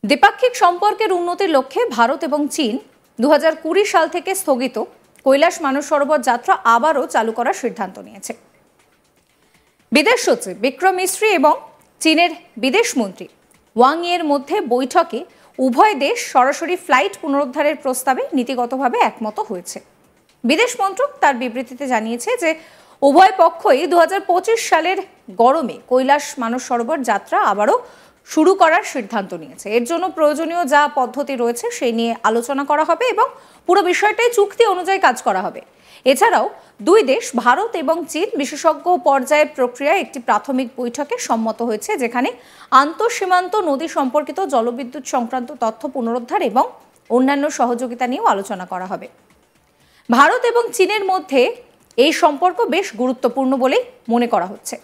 দ্বিপাক্ষিক সম্পর্কের উন্নতির লক্ষ্যে ভারত এবং চীন 2020 সাল থেকে স্থগিত কৈলাস মানস সরোবর যাত্রা আবারও চালু করার সিদ্ধান্ত নিয়েছে। বিদেশ সচিব বিক্রম মিশ্রি এবং চীনের বিদেশ মন্ত্রী ওয়াং ইয়ের মধ্যে বৈঠকে উভয় দেশ সরাসরি ফ্লাইট পুনরুদ্ধারের প্রস্তাবে নীতিগতভাবে একমত হয়েছে। বিদেশ মন্ত্রক তার বিবৃতিতে জানিয়েছে যে উভয় পক্ষই 2025 সালের গরমে কৈলাস মানস সরোবর যাত্রা আবারও শুরু করার সিদ্ধান্ত নিয়েছে। এর জন্য প্রয়োজনীয় যা পদ্ধতি রয়েছে সেই নিয়ে আলোচনা করা হবে এবং পুরো বিষয়টাই চুক্তি অনুযায়ী কাজ করা হবে। এছাড়াও দুই দেশ ভারত এবং চীন বিশেষজ্ঞ পর্যায়ের প্রক্রিয়ায় একটি প্রাথমিক বৈঠকে সম্মত হয়েছে, যেখানে আন্তঃসীমান্ত নদী সম্পর্কিত জলবিদ্যুৎ সংক্রান্ত তথ্য পুনরুদ্ধার এবং অন্যান্য সহযোগিতা নিয়েও আলোচনা করা হবে। ভারত এবং চীনের মধ্যে এই সম্পর্ক বেশ গুরুত্বপূর্ণ বলেই মনে করা হচ্ছে।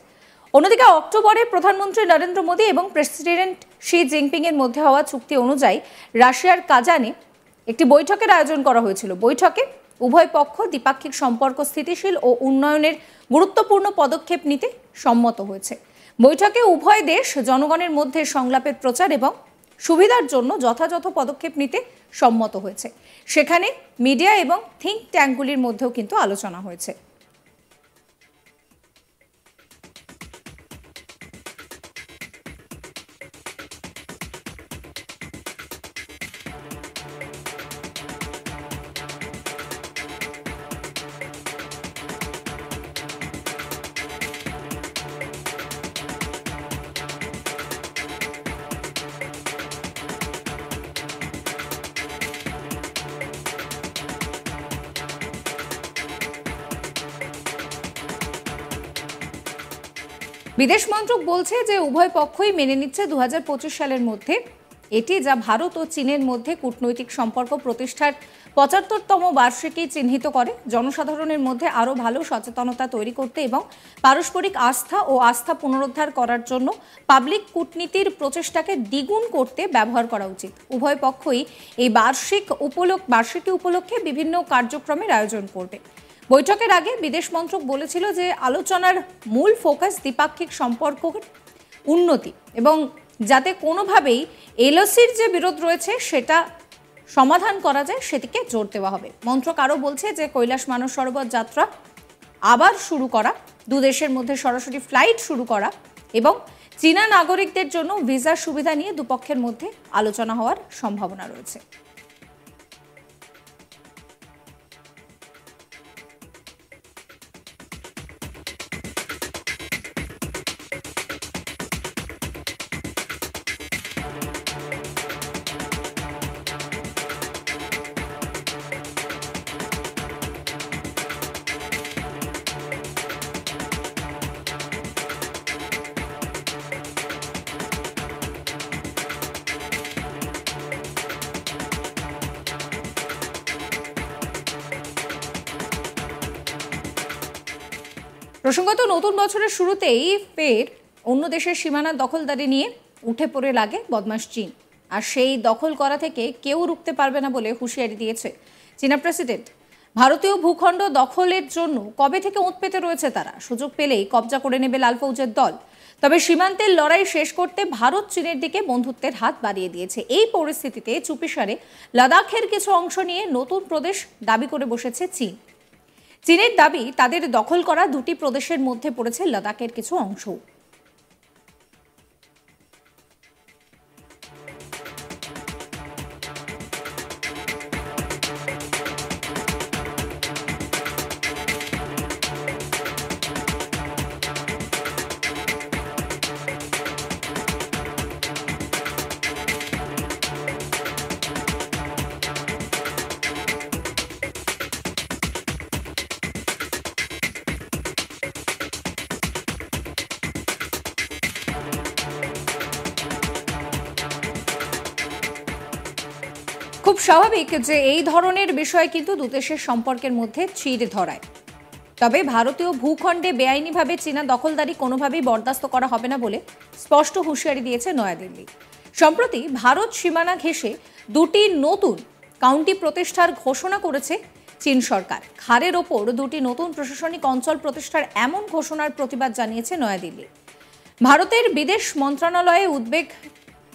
অন্যদিকে অক্টোবরে প্রধানমন্ত্রী নরেন্দ্র মোদী এবং প্রেসিডেন্ট শি জিনপিং এর মধ্যে হওয়া চুক্তি অনুযায়ী রাশিয়ার কাজানে একটি বৈঠকের আয়োজন করা হয়েছিল। বৈঠকে উভয় পক্ষ দ্বিপাক্ষিক সম্পর্ক স্থিতিশীল ও উন্নয়নের গুরুত্বপূর্ণ পদক্ষেপ নিতে সম্মত হয়েছে। বৈঠকে উভয় দেশ জনগণের মধ্যে সংলাপের প্রচার এবং সুবিধার জন্য যথাযথ পদক্ষেপ নিতে সম্মত হয়েছে। সেখানে মিডিয়া এবং থিঙ্ক ট্যাঙ্কগুলির মধ্যেও কিন্তু আলোচনা হয়েছে। বিদেশ মন্ত্রক বলছে যে উভয় পক্ষই মেনে নিচ্ছে 2025 সালের মধ্যে এটি যা ভারত ও চীনের মধ্যে কূটনৈতিক সম্পর্ক প্রতিষ্ঠার 75তম বার্ষিকী চিহ্নিত করে, জনসাধারণের মধ্যে আরও ভালো সচেতনতা তৈরি করতে এবং পারস্পরিক আস্থা পুনরুদ্ধার করার জন্য পাবলিক কূটনীতির প্রচেষ্টাকে দ্বিগুণ করতে ব্যবহার করা উচিত। উভয় পক্ষই এই বার্ষিকী উপলক্ষে বিভিন্ন কার্যক্রমের আয়োজন করবে। বৈঠকের আগে বিদেশ মন্ত্রক বলেছিল যে আলোচনার মূল ফোকাস দ্বিপাক্ষিক সম্পর্কের উন্নতি এবং যাতে কোনোভাবেই এলওসির যে বিরোধ রয়েছে সেটা সমাধান করা যায় সেদিকে জোর দেওয়া হবে। মন্ত্রক আরও বলছে যে কৈলাস মানস সরোবর যাত্রা আবার শুরু করা, দু দেশের মধ্যে সরাসরি ফ্লাইট শুরু করা এবং চীনা নাগরিকদের জন্য ভিসার সুবিধা নিয়ে দুপক্ষের মধ্যে আলোচনা হওয়ার সম্ভাবনা রয়েছে। প্রসঙ্গত নতুন বছরের শুরুতেই ফের অন্য দেশের সীমানা দখলদারি নিয়ে উঠে পড়ে লাগে বদমাশ চীন, আর সেই দখল করা থেকে কেউ রুখতে পারবে না বলে হুঁশিয়ারি দিয়েছে চীনা প্রেসিডেন্ট। ভারতীয় ভূখণ্ড দখলের জন্য কবে থেকে ওঁত পেতে রয়েছে তারা, সুযোগ পেলেই কবজা করে নেবে লাল ফৌজের দল। তবে সীমান্তের লড়াই শেষ করতে ভারত চীনের দিকে বন্ধুত্বের হাত বাড়িয়ে দিয়েছে। এই পরিস্থিতিতে চুপিসারে লাদাখের কিছু অংশ নিয়ে নতুন প্রদেশ দাবি করে বসেছে চীন। চীনের দাবি তাদের দখল করা দুটি প্রদেশের মধ্যে পড়েছে লাদাখের কিছু অংশ। খুব স্বাভাবিক যে এই ধরনের বিষয় কিন্তু দুদেশের সম্পর্কের মধ্যে চিড় ধরায়। তবে ভারতীয় ভূখণ্ডে বেআইনিভাবে চীনা দখলদারি কোনোভাবেই বরদাস্ত করা হবে না বলে স্পষ্ট হুঁশিয়ারি দিয়েছে নয়াদিল্লি। সম্প্রতি ভারত সীমানা ঘেঁষে দুটি নতুন কাউন্টি প্রতিষ্ঠার ঘোষণা করেছে চীন সরকার। খারের ওপর দুটি নতুন প্রশাসনিক অঞ্চল প্রতিষ্ঠার এমন ঘোষণার প্রতিবাদ জানিয়েছে নয়াদিল্লি। ভারতের বিদেশ মন্ত্রণালয়ে উদ্বেগ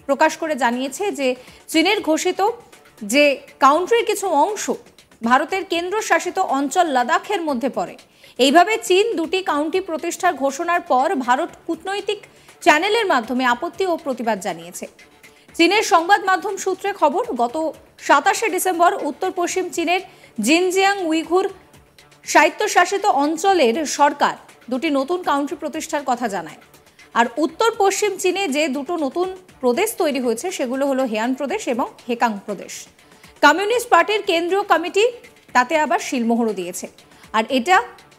প্রকাশ করে জানিয়েছে যে চীনের ঘোষিত যে কাউন্ট্রির কিছু অংশ ভারতের কেন্দ্রশাসিত অঞ্চল লাদাখের মধ্যে পড়ে। এইভাবে চীন দুটি কাউন্টি প্রতিষ্ঠার ঘোষণার পর ভারত কূটনৈতিক চ্যানেলের মাধ্যমে আপত্তি ও প্রতিবাদ জানিয়েছে। চীনের সংবাদ মাধ্যম সূত্রে খবর, গত 27শে ডিসেম্বর উত্তর পশ্চিম চীনের জিনজিয়াং উইঘুর স্বায়ত্তশাসিত অঞ্চলের সরকার দুটি নতুন কাউন্টি প্রতিষ্ঠার কথা জানায়। আর উত্তর পশ্চিম চীনে যে দুটো নতুন প্রদেশ তৈরি হয়েছে সেগুলো হলো হেয়ান প্রদেশ এবং হেকাং প্রদেশ। কমিউনিস্ট পার্টির কেন্দ্রীয় কমিটি তাতে আবার শিলমোহরও দিয়েছে। আর এটা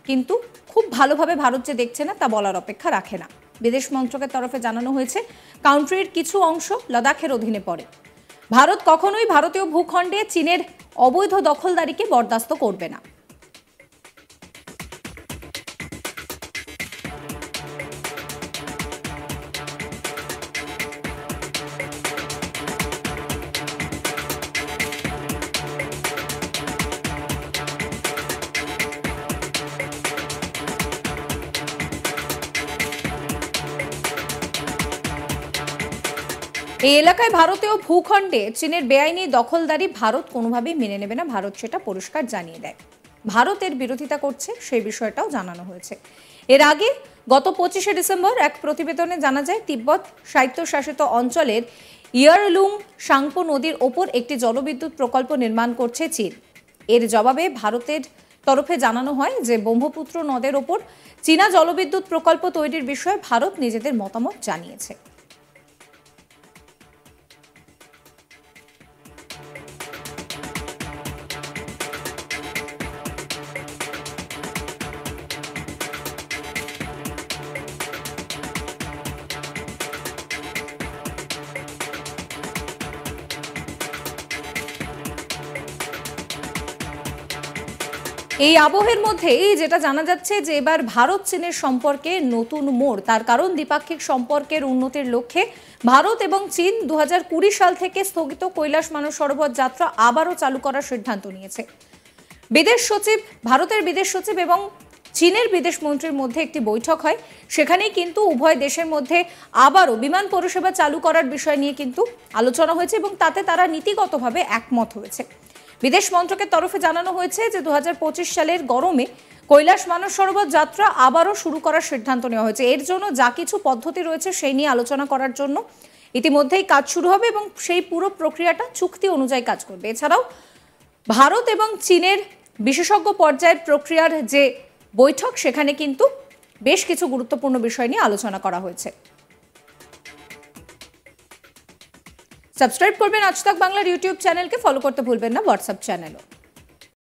কিন্তু খুব ভালোভাবে ভারত যে দেখছে না তা বলার অপেক্ষা রাখে না। বিদেশ মন্ত্রকের তরফে জানানো হয়েছে কাউন্ট্রির কিছু অংশ লাদাখের অধীনে পড়ে। ভারত কখনোই ভারতীয় ভূখণ্ডে চীনের অবৈধ দখলদারিকে বরদাস্ত করবে না। এই এলাকায় ভারতীয় ভূখণ্ডে চীনের বেআইনি দখলদারি ভারত কোনোভাবেই মেনে নেবে না, ভারত সেটা পরিষ্কার জানিয়ে দেয়। ভারতের বিরোধিতা করছে সেই বিষয়টাও জানানো হয়েছে। এর আগে গত 25শে ডিসেম্বর এক প্রতিবেদনে জানা যায় তিব্বত স্বায়ত্তশাসিত অঞ্চলের ইয়ারলুং সাংপো নদীর ওপর একটি জলবিদ্যুৎ প্রকল্প নির্মাণ করছে চীন। এর জবাবে ভারতের তরফে জানানো হয় যে ব্রহ্মপুত্র নদের ওপর চীনা জলবিদ্যুৎ প্রকল্প তৈরির বিষয়ে ভারত নিজেদের মতামত জানিয়েছে। এই আবহের মধ্যেই যেটা জানা যাচ্ছে যে এবার ভারত চীনের সম্পর্কে নতুন মোড়, তার কারণ দ্বিপাক্ষিক সম্পর্কের উন্নতির লক্ষ্যে ভারত এবং চীন 2020 সাল থেকে স্থগিত কৈলাস মানস সরোবর যাত্রা আবারও চালু করার সিদ্ধান্ত নিয়েছে। ভারতের বিদেশ সচিব এবং চীনের বিদেশ মন্ত্রীর মধ্যে একটি বৈঠক হয়। সেখানেই কিন্তু উভয় দেশের মধ্যে আবারও বিমান পরিষেবা চালু করার বিষয় নিয়ে কিন্তু আলোচনা হয়েছে এবং তাতে তারা নীতিগতভাবে একমত হয়েছে। বিদেশ মন্ত্রকের তরফে জানানো হয়েছে যে 2025 সালের গরমে কৈলাস মানস সরোবর যাত্রা আবারও শুরু করার সিদ্ধান্ত নেওয়া হয়েছে। এর জন্য যা কিছু পদ্ধতি রয়েছে সেই নিয়ে আলোচনা করার জন্য ইতিমধ্যেই কাজ শুরু হবে এবং সেই পুরো প্রক্রিয়াটা চুক্তি অনুযায়ী কাজ করবে। এছাড়াও ভারত এবং চীনের বিশেষজ্ঞ পর্যায়ের প্রক্রিয়ার যে বৈঠক, সেখানে কিন্তু বেশ কিছু গুরুত্বপূর্ণ বিষয় নিয়ে আলোচনা করা হয়েছে। সাবস্ক্রাইব করবেন আজ তাক বাংলার ইউটিউব চ্যানেলকে, ফলো করতে ভুলবেন না হোয়াটসঅ্যাপ চ্যানেলও।